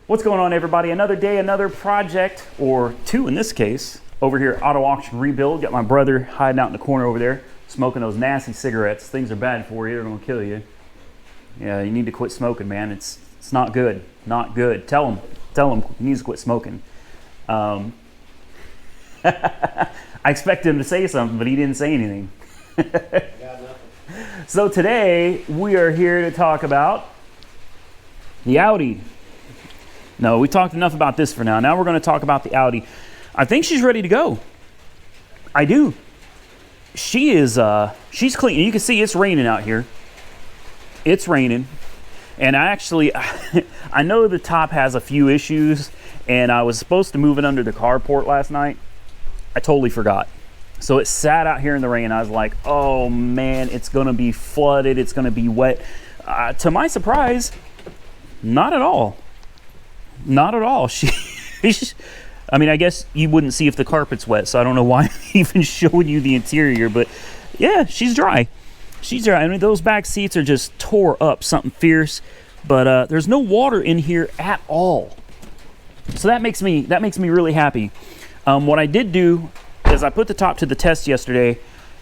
What's going on, everybody? Another day, another project, or two in this case, over here at Auto Auction Rebuild. Got my brother hiding out in the corner over there, smoking those nasty cigarettes. Things are bad for you, they're gonna kill you. Yeah, you need to quit smoking, man. It's not good, not good. Tell him he needs to quit smoking. I expected him to say something, but he didn't say anything. So today, we are here to talk about the Audi. No, we talked enough about this for now. Now we're going to talk about the Audi. I think she's ready to go. I do. She is, she's clean. You can see it's raining out here. It's raining. And I know the top has a few issues, and I was supposed to move it under the carport last night. I totally forgot. So it sat out here in the rain. I was like, oh man, it's going to be flooded. It's going to be wet. To my surprise, not at all. Not at all. I mean, I guess you wouldn't see if the carpet's wet, so I don't know why I'm even showing you the interior, but yeah, she's dry. She's dry. I mean, those back seats are just tore up, something fierce, but there's no water in here at all. So that makes me really happy. What I did do is I put the top to the test yesterday,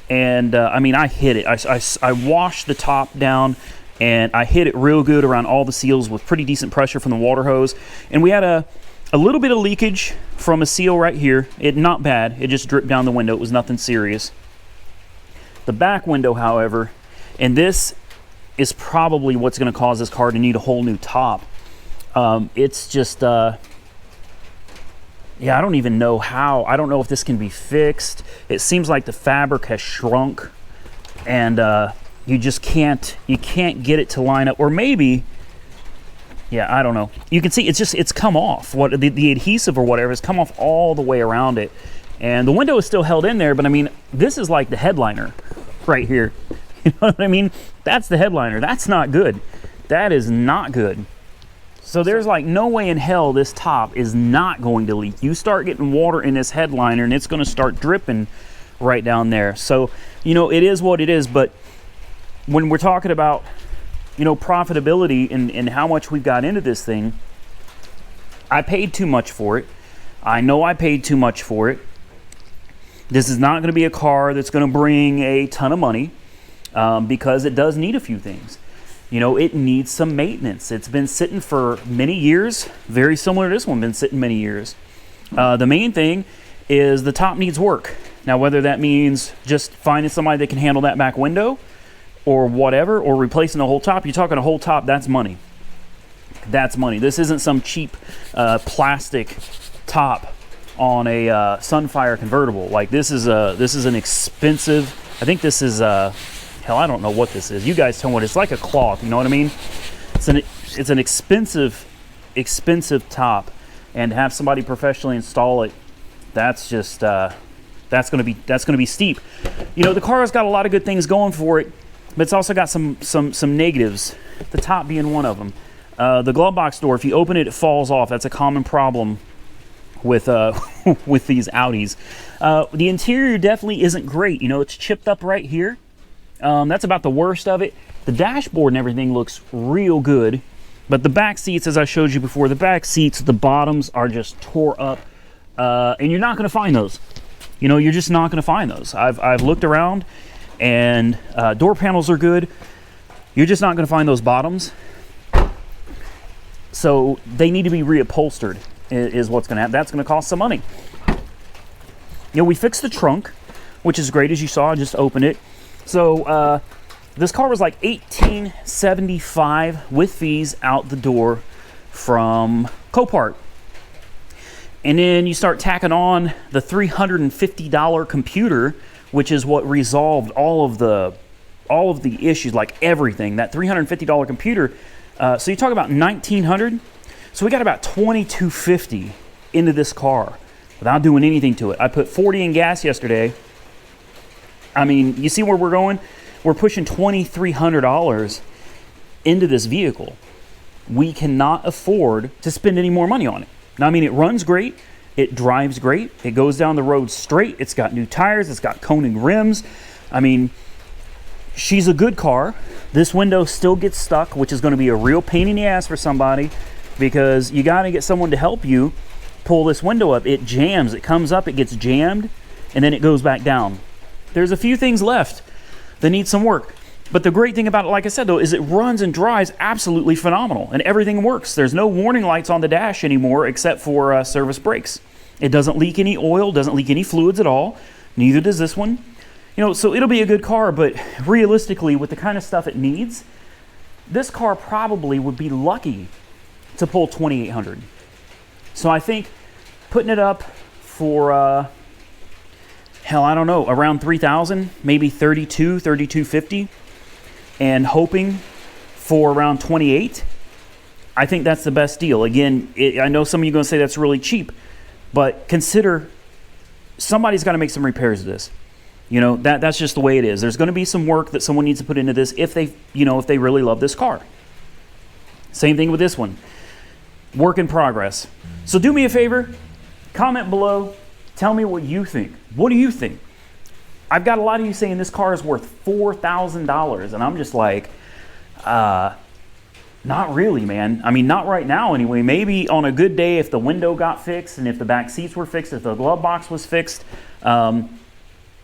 and I mean, I hit it. I washed the top down, and I hit it real good around all the seals with pretty decent pressure from the water hose. And we had a little bit of leakage from a seal right here. Not bad. It just dripped down the window. It was nothing serious. The back window, however, and this is probably what's going to cause this car to need a whole new top. It's just, yeah, I don't even know how. I don't know if this can be fixed. It seems like the fabric has shrunk, and you can't get it to line up. Or maybe, yeah, I don't know. You can see it's come off. What the adhesive or whatever has come off all the way around it. And the window is still held in there, but I mean, this is like the headliner right here. You know what I mean? That's the headliner. That's not good. That is not good. So there's like no way in hell this top is not going to leak. You start getting water in this headliner and it's going to start dripping right down there. So, you know, it is what it is, but when we're talking about, you know, profitability and how much we've got into this thing, I paid too much for it. I know I paid too much for it. This is not going to be a car that's going to bring a ton of money because it does need a few things. You know, it needs some maintenance. It's been sitting for many years, very similar to this one, been sitting many years. The main thing is the top needs work. Now, whether that means just finding somebody that can handle that back window or whatever, or replacing the whole top, you're talking a whole top, that's money. That's money. This isn't some cheap plastic top on a Sunfire convertible. Like this is an expensive, I think this is hell, I don't know what this is. You guys tell me what it's like. A cloth, you know what I mean? It's an expensive top, and to have somebody professionally install it, that's just that's gonna be steep. You know, the car has got a lot of good things going for it, but it's also got some negatives, the top being one of them. The glove box door, if you open it, it falls off. That's a common problem with with these Audis. The interior definitely isn't great. You know, it's chipped up right here. That's about the worst of it. The dashboard and everything looks real good, but the back seats, as I showed you before, the back seats, the bottoms are just tore up, and you're not going to find those. You know, you're just not going to find those. I've looked around, and door panels are good. You're just not going to find those bottoms. So they need to be reupholstered is what's going to happen. That's going to cost some money. You know, we fixed the trunk, which is great. As you saw, I just opened it. So this car was like $1,875 with fees out the door from Copart. And then you start tacking on the $350 computer, which is what resolved all of the issues, like everything. That $350 computer. So you talk about $1,900. So we got about $2,250 into this car without doing anything to it. I put 40 in gas yesterday. I mean, you see where we're going? We're pushing $2,300 into this vehicle. We cannot afford to spend any more money on it. Now, I mean, it runs great. It drives great. It goes down the road straight. It's got new tires. It's got Koenig rims. I mean, she's a good car. This window still gets stuck, which is going to be a real pain in the ass for somebody because you got to get someone to help you pull this window up. It jams, it comes up, it gets jammed, and then it goes back down. There's a few things left that need some work. But the great thing about it, like I said, though, is it runs and dries absolutely phenomenal, and everything works. There's no warning lights on the dash anymore except for service brakes. It doesn't leak any oil, doesn't leak any fluids at all. Neither does this one. You know, so it'll be a good car, but realistically, with the kind of stuff it needs, this car probably would be lucky to pull 2,800. So I think putting it up for, hell, I don't know, around 3,000, maybe 32, 3250, and hoping for around 28, I think that's the best deal. Again, I know some of you are going to say that's really cheap, but consider somebody's got to make some repairs to this. You know, that's just the way it is. There's going to be some work that someone needs to put into this if they, you know, if they really love this car. Same thing with this one. Work in progress. So do me a favor, comment below, tell me what you think. What do you think? I've got a lot of you saying this car is worth $4,000, and I'm just like, not really, man. I mean, not right now anyway. Maybe on a good day if the window got fixed and if the back seats were fixed, if the glove box was fixed,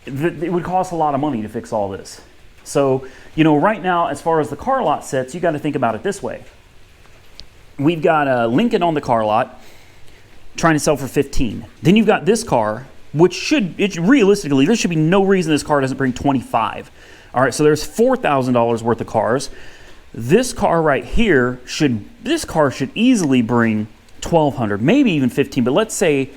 it would cost a lot of money to fix all this. So, you know, right now, as far as the car lot sets, you got to think about it this way. We've got a Lincoln on the car lot trying to sell for 15. Then you've got this car, which realistically, there should be no reason this car doesn't bring 25. All right, so there's $4,000 worth of cars. This car right here should easily bring 1,200, maybe even 15, but let's say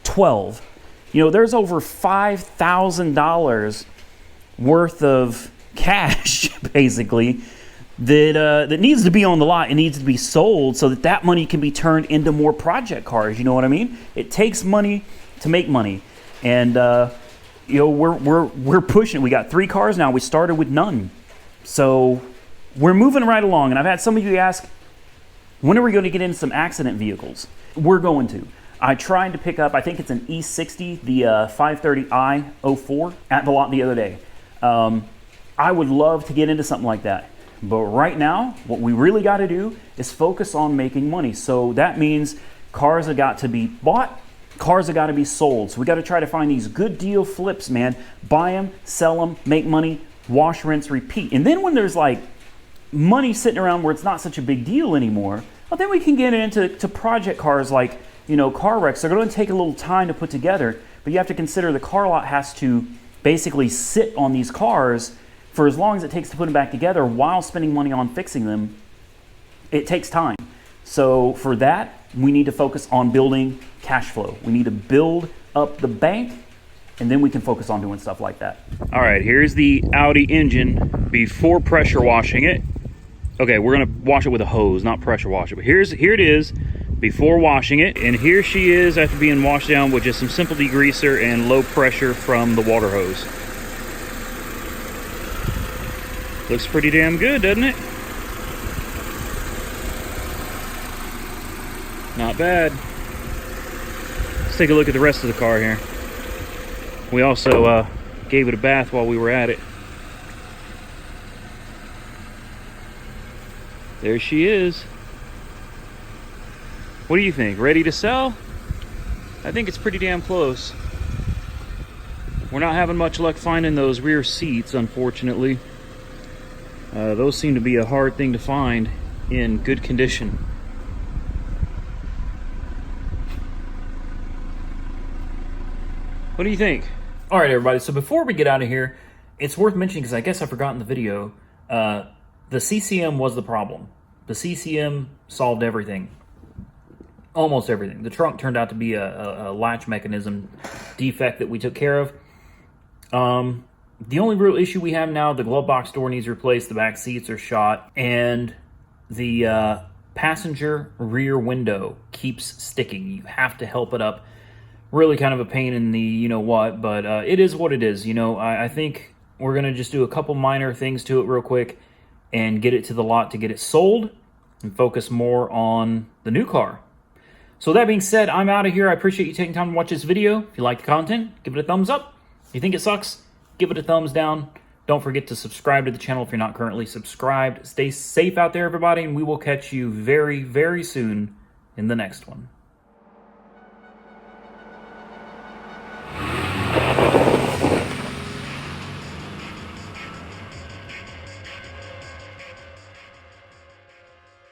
12. You know, there's over $5,000 worth of cash, basically, that needs to be on the lot and needs to be sold so that money can be turned into more project cars. You know what I mean? It takes money to make money, and you know, we're pushing. We got 3 cars now. We started with none, so we're moving right along. And I've had some of you ask, when are we going to get into some accident vehicles? We're going to. I tried to pick up, I think it's an E60, the 530i 04 at the lot the other day. I would love to get into something like that. But right now, what we really got to do is focus on making money. So that means cars have got to be bought, cars have got to be sold. So we got to try to find these good deal flips, man. Buy them, sell them, make money, wash, rinse, repeat. And then when there's like money sitting around where it's not such a big deal anymore, well, then we can get into project cars like, you know, car wrecks. They're going to take a little time to put together, but you have to consider the car lot has to basically sit on these cars for as long as it takes to put them back together while spending money on fixing them. It takes time. So for that, we need to focus on building cash flow. We need to build up the bank, and then we can focus on doing stuff like that. All right, here's the Audi engine before pressure washing it. Okay, we're going to wash it with a hose, not pressure wash it. But here it is before washing it, and here she is after being washed down with just some simple degreaser and low pressure from the water hose. Looks pretty damn good, doesn't it? Not bad. Let's take a look at the rest of the car here. We also gave it a bath while we were at it. There she is. What do you think? Ready to sell? I think it's pretty damn close. We're not having much luck finding those rear seats, unfortunately. Those seem to be a hard thing to find in good condition. What do you think? All right, everybody. So before we get out of here, it's worth mentioning, because I guess I forgot in the video, the CCM was the problem. The CCM solved everything. Almost everything. The trunk turned out to be a latch mechanism defect that we took care of. The only real issue we have now, the glove box door needs replaced, the back seats are shot, and the passenger rear window keeps sticking. You have to help it up. Really kind of a pain in the you-know-what, but it is what it is. You know, I think we're going to just do a couple minor things to it real quick and get it to the lot to get it sold and focus more on the new car. So that being said, I'm out of here. I appreciate you taking time to watch this video. If you like the content, give it a thumbs up. If you think it sucks, give it a thumbs down. Don't forget to subscribe to the channel if you're not currently subscribed. Stay safe out there, everybody, and we will catch you very, very soon in the next one.